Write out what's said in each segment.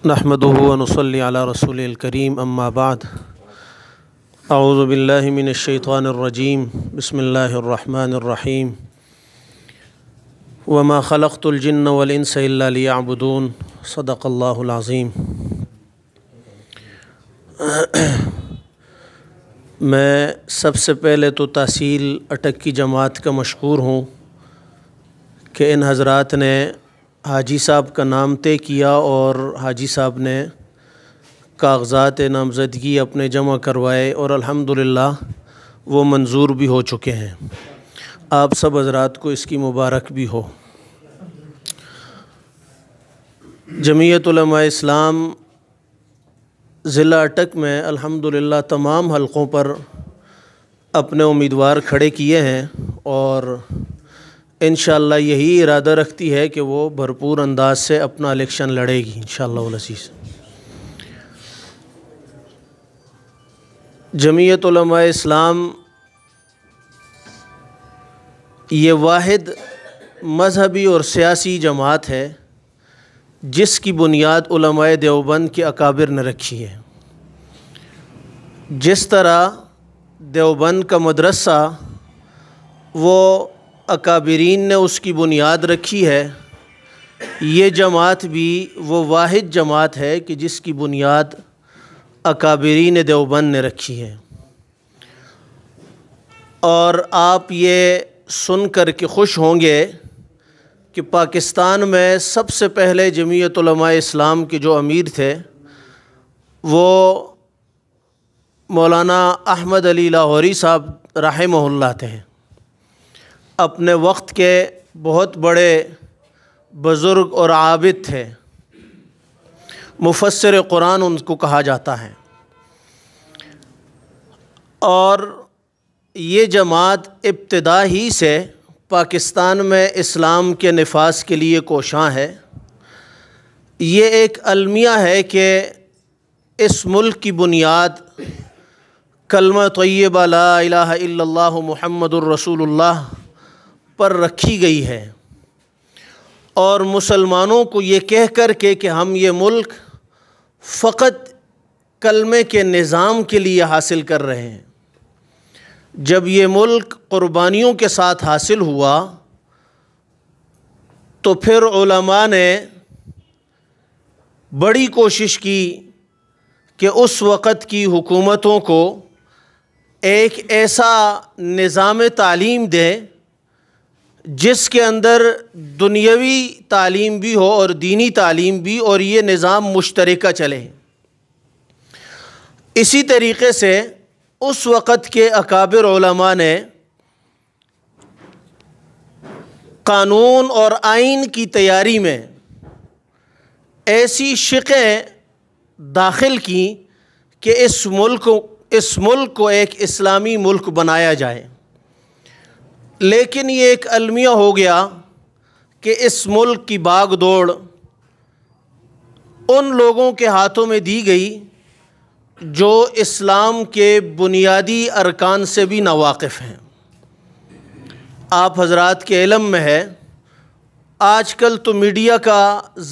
نحمده ونصلي على رسول الكريم اما بعد اعوذ باللہ من الشیطان الرجیم بسم اللہ الرحمن الرحیم وما خلقت الجن والانس الا ليعبدون صدق اللہ العظیم۔ میں سب سے پہلے تو تحصیل اٹک کی جماعت کا مشکور ہوں کہ ان حضرات نے حاجی صاحب کا نام طے کیا اور حاجی صاحب نے کاغذات نامزدگی اپنے جمع کروائے اور الحمدللہ وہ منظور بھی ہو چکے ہیں۔ آپ سب حضرات کو اس کی مبارک بھی ہو۔ جمعیت علماء اسلام ضلع اٹک میں الحمدللہ تمام حلقوں پر اپنے امیدوار کھڑے کیے ہیں اور انشاءاللہ یہی ارادہ رکھتی ہے کہ وہ بھرپور انداز سے اپنا الیکشن لڑے گی انشاءاللہ العزیز۔ جمعیت علماء اسلام یہ واحد مذہبی اور سیاسی جماعت ہے جس کی بنیاد علماء دیوبند کے اکابر نے رکھی ہے۔ جس طرح دیوبند کا مدرسہ وہ اکابرین نے اس کی بنیاد رکھی ہے، یہ جماعت بھی وہ واحد جماعت ہے کہ جس کی بنیاد اکابرین دیوبند نے رکھی ہے۔ اور آپ یہ سن کر کے خوش ہوں گے کہ پاکستان میں سب سے پہلے جمعیت علماء اسلام کے جو امیر تھے وہ مولانا احمد علی لاہوری صاحب رحمہ اللہ تھے۔ اپنے وقت کے بہت بڑے بزرگ اور عابد تھے، مفسر قرآن ان کو کہا جاتا ہے۔ اور یہ جماعت ابتدا ہی سے پاکستان میں اسلام کے نفاذ کے لیے کوشاں ہے۔ یہ ایک المیہ ہے کہ اس ملک کی بنیاد کلمہ طیبہ لا الہ الا اللہ محمد الرسول اللہ پر رکھی گئی ہے، اور مسلمانوں کو یہ کہہ کر کے کہ ہم یہ ملک فقط کلمے کے نظام کے لیے حاصل کر رہے ہیں۔ جب یہ ملک قربانیوں کے ساتھ حاصل ہوا تو پھر علماء نے بڑی کوشش کی کہ اس وقت کی حکومتوں کو ایک ایسا نظام تعلیم دیں جس کے اندر دنیاوی تعلیم بھی ہو اور دینی تعلیم بھی، اور یہ نظام مشترکہ چلے۔ اسی طریقے سے اس وقت کے اکابر علماء نے قانون اور آئین کی تیاری میں ایسی شقیں داخل کی کہ اس ملک کو ایک اسلامی ملک بنایا جائے۔ لیکن یہ ایک المیہ ہو گیا کہ اس ملک کی باغ دوڑ ان لوگوں کے ہاتھوں میں دی گئی جو اسلام کے بنیادی ارکان سے بھی ناواقف ہیں۔ آپ حضرات کے علم میں ہے، آج کل تو میڈیا کا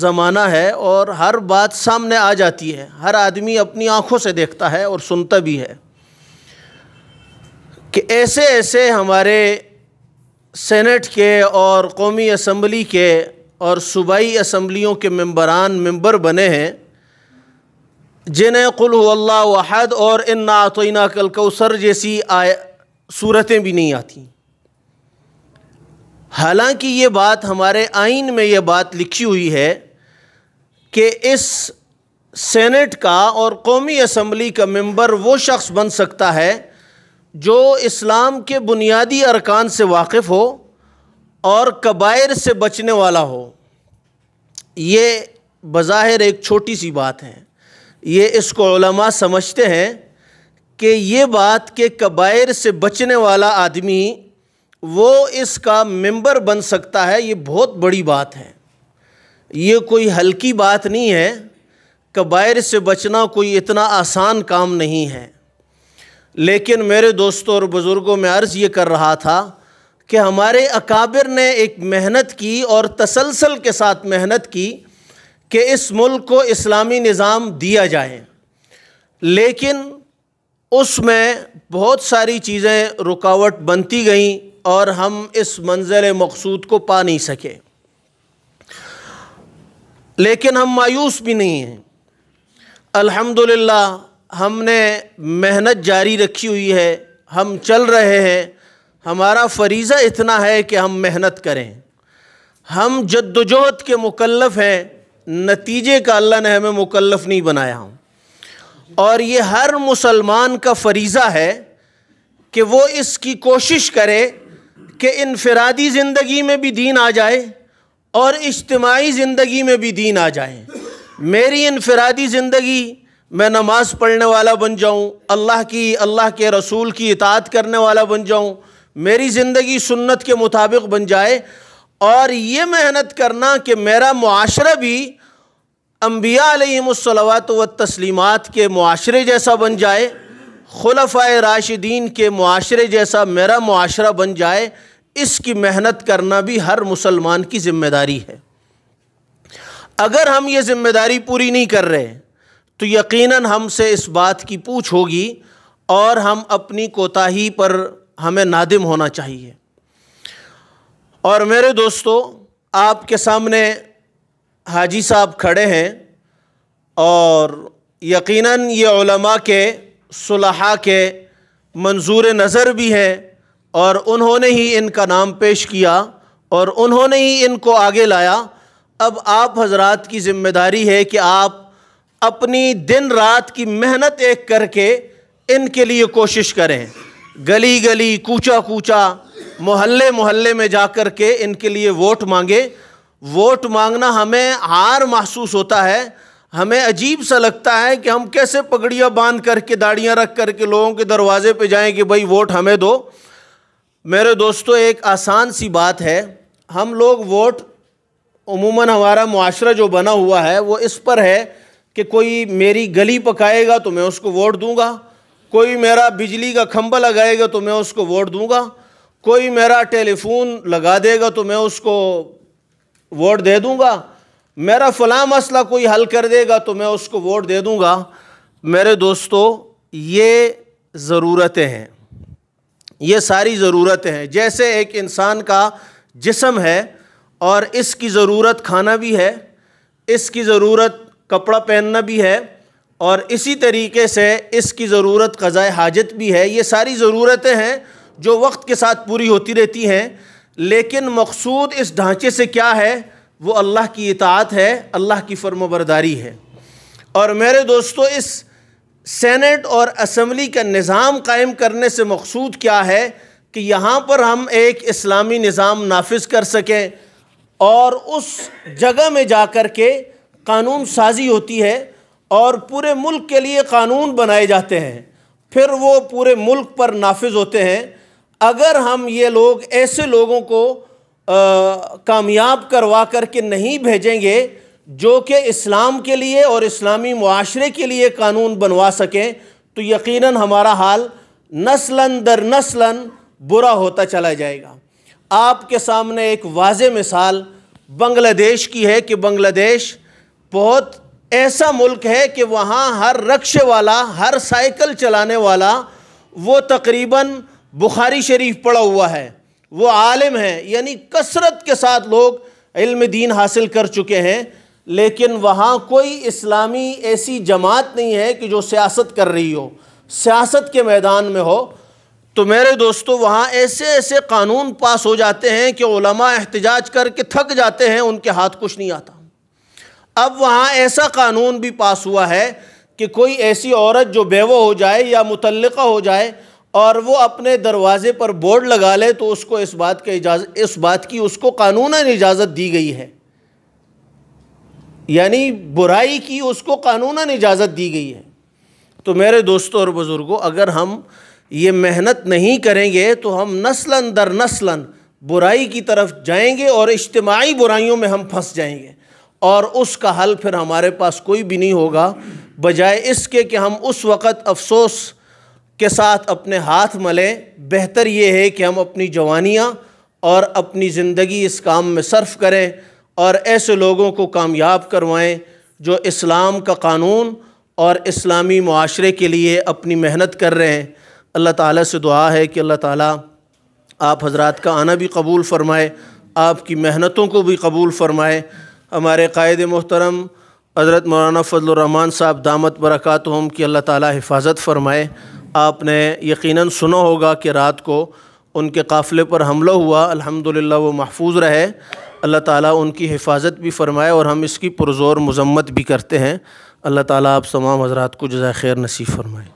زمانہ ہے اور ہر بات سامنے آ جاتی ہے، ہر آدمی اپنی آنکھوں سے دیکھتا ہے اور سنتا بھی ہے کہ ایسے ہمارے سینٹ کے اور قومی اسمبلی کے اور صوبائی اسمبلیوں کے ممبر بنے ہیں جنہیں قل هو اللہ احد اور انا اعطیناک الکوثر جیسی صورتیں بھی نہیں آتی۔ حالانکہ یہ بات ہمارے آئین میں یہ بات لکھی ہوئی ہے کہ اس سینٹ کا اور قومی اسمبلی کا ممبر وہ شخص بن سکتا ہے جو اسلام کے بنیادی ارکان سے واقف ہو اور کبائر سے بچنے والا ہو۔ یہ بظاہر ایک چھوٹی سی بات ہے، یہ اس کو علماء سمجھتے ہیں کہ یہ بات کہ کبائر سے بچنے والا آدمی وہ اس کا ممبر بن سکتا ہے، یہ بہت بڑی بات ہے، یہ کوئی ہلکی بات نہیں ہے۔ کبائر سے بچنا کوئی اتنا آسان کام نہیں ہے۔ لیکن میرے دوستوں اور بزرگوں میں عرض یہ کر رہا تھا کہ ہمارے اکابر نے ایک محنت کی اور تسلسل کے ساتھ محنت کی کہ اس ملک کو اسلامی نظام دیا جائے، لیکن اس میں بہت ساری چیزیں رکاوٹ بنتی گئیں اور ہم اس منزل مقصود کو پا نہیں سکے۔ لیکن ہم مایوس بھی نہیں ہیں، الحمدللہ ہم نے محنت جاری رکھی ہوئی ہے، ہم چل رہے ہیں۔ ہمارا فریضہ اتنا ہے کہ ہم محنت کریں، ہم جد و جہد کے مکلف ہیں، نتیجے کا اللہ نے ہمیں مکلف نہیں بنایا ہوں۔ اور یہ ہر مسلمان کا فریضہ ہے کہ وہ اس کی کوشش کرے کہ انفرادی زندگی میں بھی دین آ جائے اور اجتماعی زندگی میں بھی دین آ جائے۔ میری انفرادی زندگی، میں نماز پڑھنے والا بن جاؤں، اللہ کے رسول کی اطاعت کرنے والا بن جاؤں، میری زندگی سنت کے مطابق بن جائے، اور یہ محنت کرنا کہ میرا معاشرہ بھی انبیاء علیہم الصلوات والتسلیمات کے معاشرے جیسا بن جائے، خلفائے راشدین کے معاشرے جیسا میرا معاشرہ بن جائے، اس کی محنت کرنا بھی ہر مسلمان کی ذمہ داری ہے۔ اگر ہم یہ ذمہ داری پوری نہیں کر رہے تو یقیناً ہم سے اس بات کی پوچھ ہوگی اور ہم اپنی کوتاہی پر ہمیں نادم ہونا چاہیے۔ اور میرے دوستو، آپ کے سامنے حاجی صاحب کھڑے ہیں اور یقیناً یہ علماء کے، صلحاء کے منظور نظر بھی ہیں، اور انہوں نے ہی ان کا نام پیش کیا اور انہوں نے ہی ان کو آگے لایا۔ اب آپ حضرات کی ذمہ داری ہے کہ آپ اپنی دن رات کی محنت ایک کر کے ان کے لیے کوشش کریں، گلی گلی، کوچا کوچا، محلے محلے میں جا کر کے ان کے لیے ووٹ مانگے۔ ووٹ مانگنا ہمیں عار محسوس ہوتا ہے، ہمیں عجیب سا لگتا ہے کہ ہم کیسے پگڑیاں باندھ کر کے، داڑیاں رکھ کر کے لوگوں کے دروازے پہ جائیں کہ بھائی ووٹ ہمیں دو۔ میرے دوستو، ایک آسان سی بات ہے، ہم لوگ ووٹ عموماً، ہمارا معاشرہ جو بنا ہوا ہے وہ اس پر ہے کہ کوئی میری گلی پکائے گا تو میں اس کو ووٹ دوں گا، کوئی میرا بجلی کا کھمبا لگائے گا تو میں اس کو ووٹ دوں گا، کوئی میرا ٹیلی فون لگا دے گا تو میں اس کو ووٹ دے دوں گا، میرا فلاں مسئلہ کوئی حل کر دے گا تو میں اس کو ووٹ دے دوں گا۔ میرے دوستو، یہ ضرورتیں ہیں، یہ ساری ضرورتیں ہیں۔ جیسے ایک انسان کا جسم ہے اور اس کی ضرورت کھانا بھی ہے، اس کی ضرورت کپڑا پہننا بھی ہے، اور اسی طریقے سے اس کی ضرورت قضاء حاجت بھی ہے۔ یہ ساری ضرورتیں ہیں جو وقت کے ساتھ پوری ہوتی رہتی ہیں، لیکن مقصود اس ڈھانچے سے کیا ہے؟ وہ اللہ کی اطاعت ہے، اللہ کی فرمانبرداری ہے۔ اور میرے دوستو، اس سینٹ اور اسمبلی کا نظام قائم کرنے سے مقصود کیا ہے؟ کہ یہاں پر ہم ایک اسلامی نظام نافذ کر سکیں، اور اس جگہ میں جا کر کے قانون سازی ہوتی ہے اور پورے ملک کے لیے قانون بنائے جاتے ہیں، پھر وہ پورے ملک پر نافذ ہوتے ہیں۔ اگر ہم یہ لوگ ایسے لوگوں کو کامیاب کروا کر کے نہیں بھیجیں گے جو کہ اسلام کے لیے اور اسلامی معاشرے کے لیے قانون بنوا سکیں، تو یقیناً ہمارا حال نسلاً در نسلاً برا ہوتا چلا جائے گا۔ آپ کے سامنے ایک واضح مثال بنگلہ دیش کی ہے کہ بنگلہ دیش بہت ایسا ملک ہے کہ وہاں ہر رکشے والا، ہر سائیکل چلانے والا، وہ تقریباً بخاری شریف پڑھا ہوا ہے، وہ عالم ہے، یعنی کثرت کے ساتھ لوگ علم دین حاصل کر چکے ہیں، لیکن وہاں کوئی اسلامی ایسی جماعت نہیں ہے کہ جو سیاست کر رہی ہو، سیاست کے میدان میں ہو۔ تو میرے دوستو، وہاں ایسے ایسے قانون پاس ہو جاتے ہیں کہ علماء احتجاج کر کے تھک جاتے ہیں، ان کے ہاتھ کچھ نہیں آتا۔ اب وہاں ایسا قانون بھی پاس ہوا ہے کہ کوئی ایسی عورت جو بیوہ ہو جائے یا مطلقہ ہو جائے اور وہ اپنے دروازے پر بورڈ لگا لے تو اس کو اس بات کی اس کو قانوناً اجازت دی گئی ہے، یعنی برائی کی اس کو قانوناً اجازت دی گئی ہے۔ تو میرے دوستوں اور بزرگوں، اگر ہم یہ محنت نہیں کریں گے تو ہم نسلاً در نسلاً برائی کی طرف جائیں گے اور اجتماعی برائیوں میں ہم پھنس جائیں گے، اور اس کا حل پھر ہمارے پاس کوئی بھی نہیں ہوگا، بجائے اس کے کہ ہم اس وقت افسوس کے ساتھ اپنے ہاتھ ملیں۔ بہتر یہ ہے کہ ہم اپنی جوانیاں اور اپنی زندگی اس کام میں صرف کریں اور ایسے لوگوں کو کامیاب کروائیں جو اسلام کا قانون اور اسلامی معاشرے کے لیے اپنی محنت کر رہے ہیں۔ اللہ تعالیٰ سے دعا ہے کہ اللہ تعالیٰ آپ حضرات کا آنا بھی قبول فرمائے، آپ کی محنتوں کو بھی قبول فرمائے۔ ہمارے قائد محترم حضرت مولانا فضل الرحمان صاحب دامت برکاتہم کی اللہ تعالیٰ حفاظت فرمائے۔ آپ نے یقیناً سنا ہوگا کہ رات کو ان کے قافلے پر حملہ ہوا، الحمدللہ وہ محفوظ رہے۔ اللہ تعالیٰ ان کی حفاظت بھی فرمائے، اور ہم اس کی پرزور مذمت بھی کرتے ہیں۔ اللہ تعالیٰ آپ تمام حضرات کو جزائے خیر نصیب فرمائے۔